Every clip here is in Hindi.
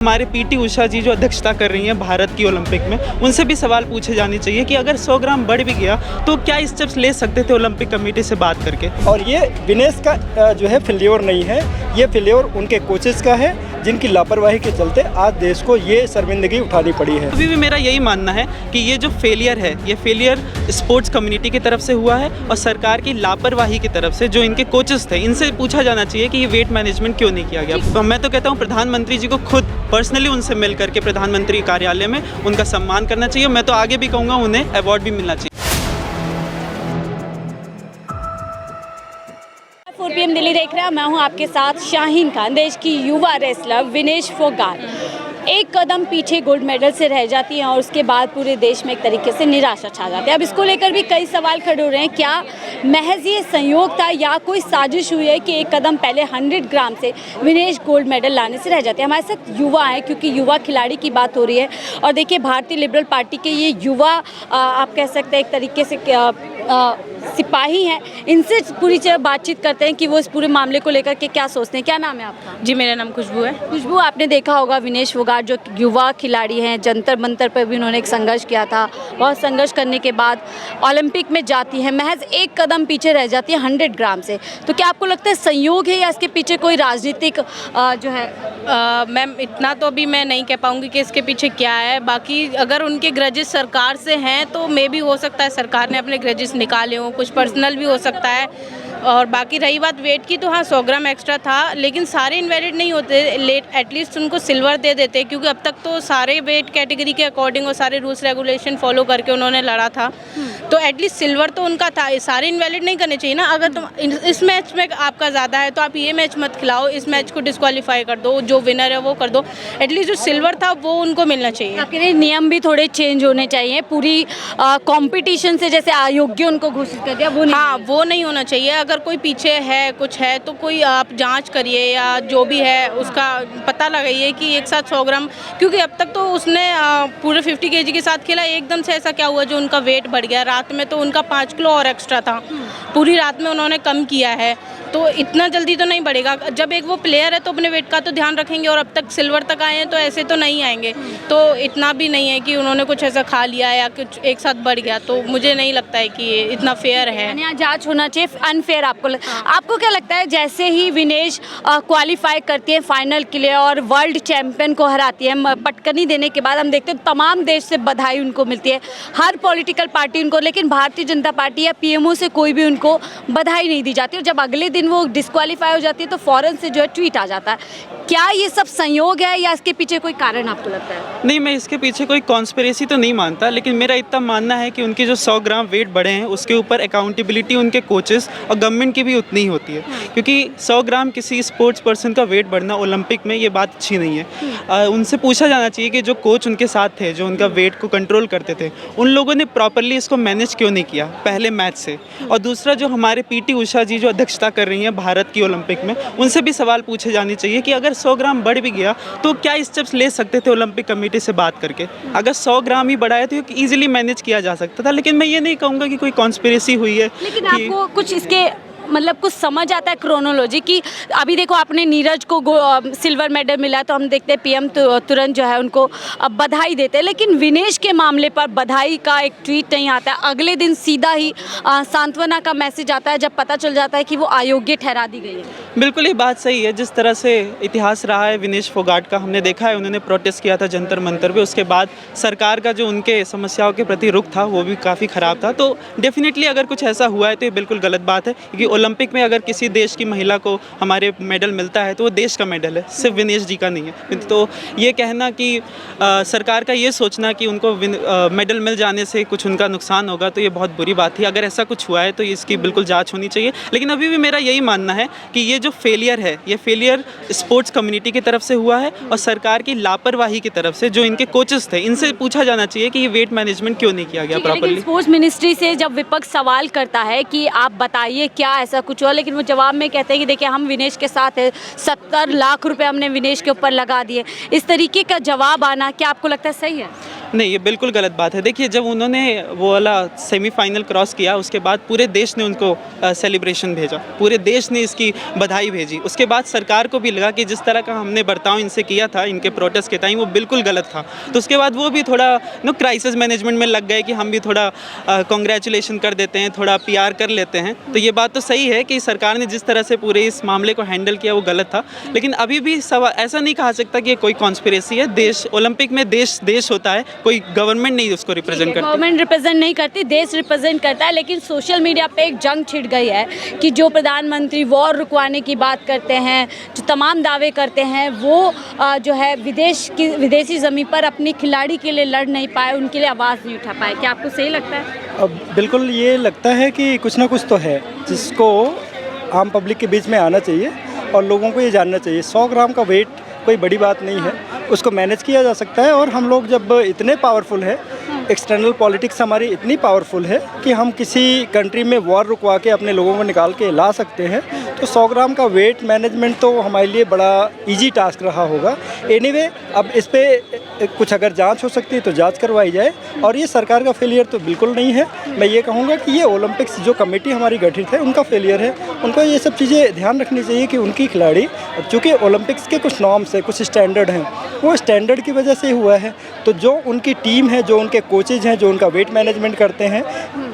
हमारे पीटी उषा जी जो अध्यक्षता कर रही हैं भारत की ओलंपिक में, उनसे भी सवाल पूछे जाने चाहिए कि अगर 100 ग्राम बढ़ भी गया तो क्या स्टेप्स ले सकते थे ओलंपिक कमेटी से बात करके। और ये विनेश का जो है फेल्योर नहीं है, ये फेल्योर उनके कोचेस का है जिनकी लापरवाही के चलते आज देश को ये शर्मिंदगी उठानी पड़ी है। अभी भी मेरा यही मानना है कि ये जो फेलियर है, ये फेलियर स्पोर्ट्स कम्युनिटी की तरफ से हुआ है और सरकार की लापरवाही की तरफ से जो इनके कोचेस थे, इनसे पूछा जाना चाहिए कि ये वेट मैनेजमेंट क्यों नहीं किया गया। मैं तो कहता हूँ प्रधानमंत्री जी को खुद पर्सनली उनसे मिल करके प्रधानमंत्री कार्यालय में उनका सम्मान करना चाहिए। मैं तो आगे भी कहूँगा उन्हें अवार्ड भी मिलना चाहिए। 4 PM दिल्ली देख रहे हैं, मैं हूं आपके साथ शाहीन खान। देश की युवा रेसलर विनेश फोगाट एक कदम पीछे गोल्ड मेडल से रह जाती हैं और उसके बाद पूरे देश में एक तरीके से निराशा छा जाती है। अब इसको लेकर भी कई सवाल खड़े हो रहे हैं, क्या महज ये संयोग था या कोई साजिश हुई है कि एक कदम पहले 100 ग्राम से विनेश गोल्ड मेडल लाने से रह जाते हैं। हमारे साथ युवा हैं क्योंकि युवा खिलाड़ी की बात हो रही है और देखिए भारतीय लिबरल पार्टी के ये युवा आप कह सकते हैं एक तरीके से सिपाही हैं। इनसे पूरी बातचीत करते हैं कि वो इस पूरे मामले को लेकर के क्या सोचते हैं। क्या नाम है आपका? जी, मेरा नाम खुशबू है। खुशबू, आपने देखा होगा विनेश फोगाट जो युवा खिलाड़ी हैं, जंतर मंतर पर भी उन्होंने एक संघर्ष किया था। बहुत संघर्ष करने के बाद ओलंपिक में जाती हैं, महज एक कदम पीछे रह जाती है 100 ग्राम से। तो क्या आपको लगता है संयोग है या इसके पीछे कोई राजनीतिक जो है? मैम, इतना तो अभी मैं नहीं कह पाऊँगी कि इसके पीछे क्या है। बाकी अगर उनके ग्रजेस सरकार से हैं तो मे भी हो सकता है सरकार ने अपने ग्रजेस निकाले हों, कुछ पर्सनल भी हो सकता है। और बाकी रही बात वेट की, तो हाँ 100 ग्राम एक्स्ट्रा था, लेकिन सारे इनवैलिड नहीं होते। एटलीस्ट उनको सिल्वर दे देते, क्योंकि अब तक तो सारे वेट कैटेगरी के अकॉर्डिंग और सारे रूल्स रेगुलेशन फॉलो करके उन्होंने लड़ा था, तो एटलीस्ट सिल्वर तो उनका था। सारे इनवैलिड नहीं करने चाहिए ना। अगर तुम इस मैच में आपका ज़्यादा है तो आप ये मैच मत खिलाओ, इस मैच को डिस्क्वालीफाई कर दो, जो विनर है वो कर दो। एटलीस्ट जो सिल्वर था वो उनको मिलना चाहिए। आपके नियम भी थोड़े चेंज होने चाहिए। पूरी कंपटीशन से जैसे अयोग्य उनको घोषित कर दिया, वो नहीं, हाँ वो नहीं होना चाहिए। अगर कोई पीछे है कुछ है तो कोई आप जांच करिए या जो भी है उसका पता लगाइए कि एक साथ 100 ग्राम, क्योंकि अब तक तो उसने पूरे 50 kg के साथ खेला। एकदम से ऐसा क्या हुआ जो उनका वेट बढ़ गया? रात में तो उनका 5 किलो और एक्स्ट्रा था, पूरी रात में उन्होंने कम किया है, तो इतना जल्दी तो नहीं बढ़ेगा। जब एक वो प्लेयर है तो अपने वेट का तो ध्यान रखेंगे, और अब तक सिल्वर तक आए हैं तो ऐसे तो नहीं आएंगे। तो इतना भी नहीं है कि उन्होंने कुछ ऐसा खा लिया या कुछ एक साथ बढ़ गया, तो मुझे नहीं लगता है कि ये इतना फेयर है। यहाँ जांच होना चाहिए। अनफेयर आपको क्या लगता है? जैसे ही विनेश क्वालिफाई करती है फाइनल के लिए और वर्ल्ड चैंपियन को हराती है, पटकनी देने के बाद हम देखते हैं तमाम देश से बधाई उनको मिलती है, हर पॉलिटिकल पार्टी उनको, लेकिन भारतीय जनता पार्टी या PMO से कोई भी उनको बधाई नहीं दी जाती। और जब अगले दिन वो डिस्क्वालीफाई हो जाती है तो फौरन से जो है ट्वीट आ जाता है। क्या ये सब संयोग है या इसके पीछे कोई कारण आपको लगता है? नहीं, मैं इसके पीछे कोई कॉन्स्पिरेसी तो नहीं मानता, लेकिन मेरा इतना मानना है कि उनके जो 100 ग्राम वेट बढ़े हैं उसके ऊपर अकाउंटेबिलिटी उनके कोचेस और गवर्नमेंट की भी उतनी ही होती है। क्योंकि 100 ग्राम किसी स्पोर्ट्स पर्सन का वेट बढ़ना ओलंपिक में ये बात अच्छी नहीं है। उनसे पूछा जाना चाहिए कि जो कोच उनके साथ थे, जो उनका वेट को कंट्रोल करते थे, उन लोगों ने प्रॉपरली इसको मैनेज क्यों नहीं किया पहले मैच से। और दूसरा, जो हमारे पीटी उषा जी जो अध्यक्षता कर रही हैं भारत की ओलंपिक में, उनसे भी सवाल पूछे जाने चाहिए कि अगर 100 ग्राम बढ़ भी गया तो क्या स्टेप्स ले सकते थे ओलंपिक कमेटी से बात करके। अगर 100 ग्राम ही बढ़ाया तो ईजिली मैनेज किया जा सकता था। लेकिन मैं ये नहीं कहूँगा कि कोई कॉन्स्पिरेसी हुई है। लेकिन आपको कुछ इसके मतलब कुछ समझ आता है क्रोनोलॉजी की? अभी देखो, आपने नीरज को सिल्वर मेडल मिला तो हम देखते हैं PM तुरंत जो है उनको अब बधाई देते हैं, लेकिन विनेश के मामले पर बधाई का एक ट्वीट नहीं आता है। अगले दिन सीधा ही सांत्वना का मैसेज आता है जब पता चल जाता है कि वो अयोग्य ठहरा दी गई है। बिल्कुल ये बात सही है। जिस तरह से इतिहास रहा है विनेश फोगाट का, हमने देखा है उन्होंने प्रोटेस्ट किया था जंतर मंतर पे, उसके बाद सरकार का जो उनके समस्याओं के प्रति रुख था वो भी काफ़ी ख़राब था। तो डेफिनेटली अगर कुछ ऐसा हुआ है तो ये बिल्कुल गलत बात है, क्योंकि ओलंपिक में अगर किसी देश की महिला को हमारे मेडल मिलता है तो वो देश का मेडल है, सिर्फ विनेश जी का नहीं है। तो ये कहना कि सरकार का ये सोचना कि उनको मेडल मिल जाने से कुछ उनका नुकसान होगा, तो ये बहुत बुरी बात थी। अगर ऐसा कुछ हुआ है तो इसकी बिल्कुल जांच होनी चाहिए। लेकिन अभी भी मेरा यही मानना है कि ये जो फेलियर है, ये फेलियर स्पोर्ट्स कम्युनिटी की तरफ से हुआ है और सरकार की लापरवाही की तरफ से जो इनके कोचेस थे, इनसे पूछा जाना चाहिए कि ये वेट मैनेजमेंट क्यों नहीं किया गया प्रॉपर्ली। स्पोर्ट्स मिनिस्ट्री से जब विपक्ष सवाल करता है कि आप बताइए क्या ऐसा कुछ हुआ, लेकिन वो जवाब में कहते हैं कि देखिए हम विनेश के साथ है, 70 लाख रुपए हमने विनेश के ऊपर लगा दिए। इस तरीके का जवाब आना क्या आपको लगता है सही है? नहीं, ये बिल्कुल गलत बात है। देखिए, जब उन्होंने वो वाला सेमीफाइनल क्रॉस किया, उसके बाद पूरे देश ने उनको सेलिब्रेशन भेजा, पूरे देश ने इसकी बधाई भेजी। उसके बाद सरकार को भी लगा कि जिस तरह का हमने बर्ताव इनसे किया था इनके प्रोटेस्ट के टाइम, वो बिल्कुल गलत था। तो उसके बाद वो भी थोड़ा क्राइसिस मैनेजमेंट में लग गए कि हम भी थोड़ा कॉन्ग्रेचुलेशन कर देते हैं, थोड़ा PR कर लेते हैं। तो ये बात तो सही है कि सरकार ने जिस तरह से पूरे इस मामले को हैंडल किया वो गलत था, लेकिन अभी भी ऐसा नहीं कहा सकता कि ये कोई कॉन्स्पिरेसी है। देश ओलंपिक में देश होता है, कोई गवर्नमेंट नहीं उसको रिप्रेजेंट करती। गवर्नमेंट रिप्रेजेंट नहीं करती, देश रिप्रेजेंट करता है। लेकिन सोशल मीडिया पे एक जंग छिड़ गई है कि जो प्रधानमंत्री वॉर रुकवाने की बात करते हैं, जो तमाम दावे करते हैं, वो जो है विदेशी ज़मीन पर अपनी खिलाड़ी के लिए लड़ नहीं पाए, उनके लिए आवाज़ नहीं उठा पाए। क्या आपको सही लगता है? अब बिल्कुल ये लगता है कि कुछ ना कुछ तो है जिसको आम पब्लिक के बीच में आना चाहिए और लोगों को ये जानना चाहिए। 100 ग्राम का वेट कोई बड़ी बात नहीं है, उसको मैनेज किया जा सकता है। और हम लोग जब इतने पावरफुल है, एक्सटर्नल पॉलिटिक्स हमारी इतनी पावरफुल है कि हम किसी कंट्री में वॉर रुकवा के अपने लोगों को निकाल के ला सकते हैं, तो 100 ग्राम का वेट मैनेजमेंट तो हमारे लिए बड़ा इजी टास्क रहा होगा। एनीवे, अब इस पर कुछ अगर जांच हो सकती है तो जांच करवाई जाए। और ये सरकार का फेलियर तो बिल्कुल नहीं है। मैं ये कहूँगा कि ये ओलंपिक्स जो कमेटी हमारी गठित है उनका फेलियर है। उनको ये सब चीज़ें ध्यान रखनी चाहिए कि उनकी खिलाड़ी, चूँकि ओलंपिक्स के कुछ नॉर्म्स है, कुछ स्टैंडर्ड हैं, वो स्टैंडर्ड की वजह से हुआ है। तो जो उनकी टीम है, जो उनके कोचेज हैं, जो उनका वेट मैनेजमेंट करते हैं,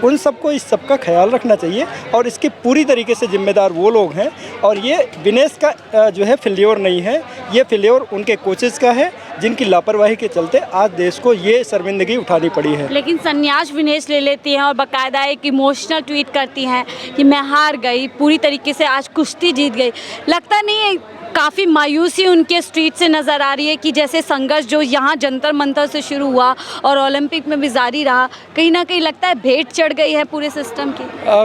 उन सबको इस सब का ख्याल रखना चाहिए। और इसके पूरी तरीके से जिम्मेदार वो लोग हैं। और ये विनेश का जो है फेल्योर नहीं है, ये फेल्योर उनके कोचेज़ का है, जिनकी लापरवाही के चलते आज देश को ये शर्मिंदगी उठानी पड़ी है। लेकिन संन्यास विनेश ले लेती हैं और बाकायदा एक इमोशनल ट्वीट करती हैं कि मैं हार गई, पूरी तरीके से आज कुश्ती जीत गई। लगता नहीं है काफ़ी मायूसी उनके स्ट्रीट से नज़र आ रही है कि जैसे संघर्ष जो यहाँ जंतर मंतर से शुरू हुआ और ओलंपिक में भी जारी रहा, कहीं ना कहीं लगता है भेंट चढ़ गई है पूरे सिस्टम की?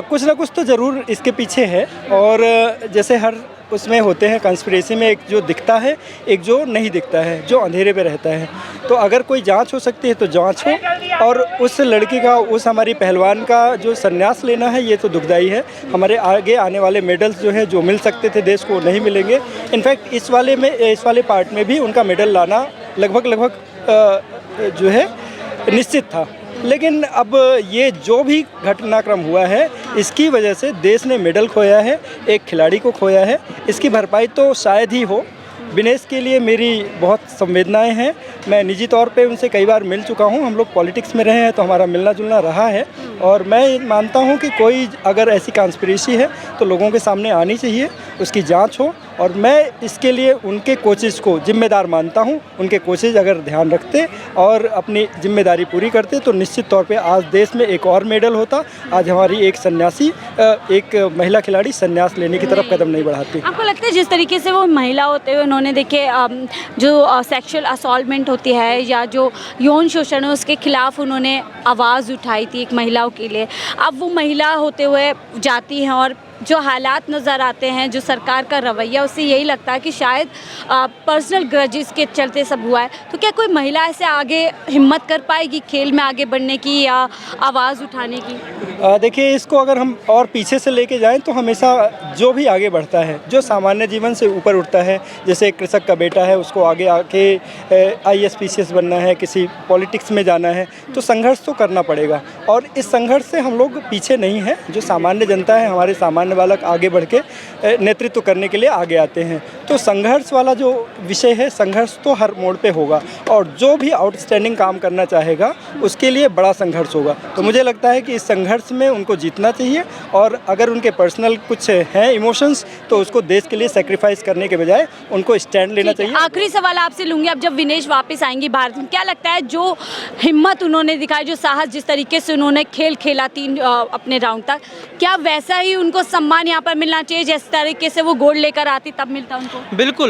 कुछ ना कुछ तो ज़रूर इसके पीछे है। और जैसे हर उसमें होते हैं कंस्पिरेसी में, एक जो दिखता है, एक जो नहीं दिखता है, जो अंधेरे पे रहता है। तो अगर कोई जांच हो सकती है तो जांच हो। और उस लड़की का, उस हमारी पहलवान का जो संन्यास लेना है, ये तो दुखदाई है। हमारे आगे आने वाले मेडल्स जो हैं, जो मिल सकते थे देश को, नहीं मिलेंगे। इनफैक्ट इस वाले पार्ट में भी उनका मेडल लाना लगभग जो है निश्चित था। लेकिन अब ये जो भी घटनाक्रम हुआ है, इसकी वजह से देश ने मेडल खोया है, एक खिलाड़ी को खोया है। इसकी भरपाई तो शायद ही हो। विनेश के लिए मेरी बहुत संवेदनाएं हैं। मैं निजी तौर पे उनसे कई बार मिल चुका हूं। हम लोग पॉलिटिक्स में रहे हैं तो हमारा मिलना जुलना रहा है। और मैं मानता हूं कि कोई अगर ऐसी कॉन्स्पिरेसी है तो लोगों के सामने आनी चाहिए, उसकी जांच हो। और मैं इसके लिए उनके कोचेज़ को जिम्मेदार मानता हूं। उनके कोचेज़ अगर ध्यान रखते और अपनी जिम्मेदारी पूरी करते तो निश्चित तौर पे आज देश में एक और मेडल होता। आज हमारी एक महिला खिलाड़ी संन्यास लेने की तरफ कदम नहीं बढ़ाती। आपको लगता है जिस तरीके से वो महिला होते हुए उन्होंने देखिए जो सेक्सुअल असॉल्टमेंट होती है या जो यौन शोषण है उसके खिलाफ उन्होंने आवाज़ उठाई थी एक महिलाओं के लिए, अब वो महिला होते हुए जाती हैं और जो हालात नज़र आते हैं, जो सरकार का रवैया, उससे यही लगता है कि शायद पर्सनल ग्रजेस के चलते सब हुआ है। तो क्या कोई महिला ऐसे आगे हिम्मत कर पाएगी खेल में आगे बढ़ने की या आवाज़ उठाने की? देखिए, इसको अगर हम और पीछे से लेके जाएं तो हमेशा जो भी आगे बढ़ता है, जो सामान्य जीवन से ऊपर उठता है, जैसे एक कृषक का बेटा है, उसको आगे आके IAS PCS बनना है, किसी पॉलिटिक्स में जाना है, तो संघर्ष तो करना पड़ेगा। और इस संघर्ष से हम लोग पीछे नहीं हैं। जो सामान्य जनता है, हमारे सामान्य बालक आगे बढ़ के नेतृत्व करने के लिए आगे आते हैं। तो संघर्ष वाला जो विषय है, संघर्ष तो हर मोड़ पे होगा। और जो भी आउटस्टैंडिंग काम करना चाहेगा उसके लिए बड़ा संघर्ष होगा। तो मुझे लगता है कि इस संघर्ष में उनको जीतना चाहिए। और अगर उनके पर्सनल कुछ हैं इमोशंस, तो उसको देश के लिए सेक्रीफाइस करने के बजाय उनको स्टैंड लेना चाहिए। आखिरी सवाल आपसे लूँगी, अब जब विनेश वापस आएंगी भारत में, क्या लगता है जो हिम्मत उन्होंने दिखाई, जो साहस, जिस तरीके से उन्होंने खेल खेला 3 अपने राउंड तक, क्या वैसा ही उनको सम्मान यहाँ पर मिलना चाहिए जिस तरीके से वो गोल्ड लेकर आती तब मिलता उनको?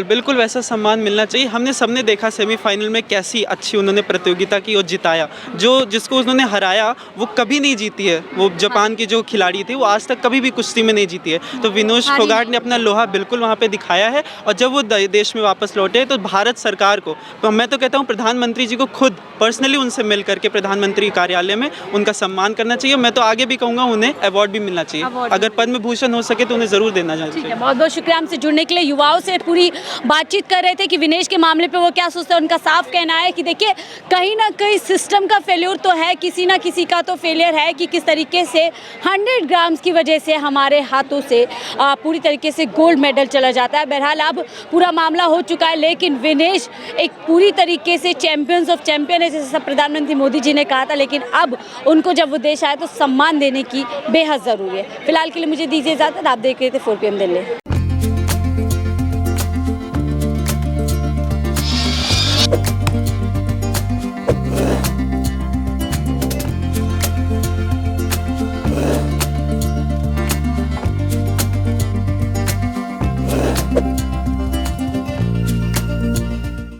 बिल्कुल वैसा सम्मान मिलना चाहिए। हमने सबने देखा सेमीफाइनल में कैसी अच्छी उन्होंने प्रतियोगिता की और जिताया। जिसको उन्होंने हराया वो कभी नहीं जीती है। वो जापान की जो खिलाड़ी थी, वो आज तक कभी भी कुश्ती में नहीं जीती है। तो विनेश फोगाट ने अपना लोहा बिल्कुल वहाँ पे दिखाया है। और जब वो देश में वापस लौटे तो भारत सरकार को, तो मैं तो कहता हूँ प्रधानमंत्री जी को खुद पर्सनली उनसे मिल करके प्रधानमंत्री कार्यालय में उनका सम्मान करना चाहिए। मैं तो आगे भी कहूँगा उन्हें अवार्ड भी मिलना चाहिए। अगर पद्म भूषण हो सके तो उन्हें ज़रूर देना चाहिए। बहुत बहुत शुक्रिया हमसे जुड़ने के लिए। युवाओं से पूरी बातचीत कर रहे थे कि विनेश के मामले पे वो क्या सोचते हैं। उनका साफ कहना है कि देखिए कहीं ना कहीं सिस्टम का फेल्योर तो है, किसी ना किसी का तो फेलियर है कि किस तरीके से 100 ग्राम्स की वजह से हमारे हाथों से पूरी तरीके से गोल्ड मेडल चला जाता है। बहरहाल अब पूरा मामला हो चुका है, लेकिन विनेश एक पूरी तरीके से चैंपियंस ऑफ चैंपियन है, जैसे प्रधानमंत्री मोदी जी ने कहा था। लेकिन अब उनको जब वो देश आए तो सम्मान देने की बेहद ज़रूरी है। फिलहाल के लिए मुझे दीजिए इजाज़त। आप देख रहे थे 4 PM दिल्ली।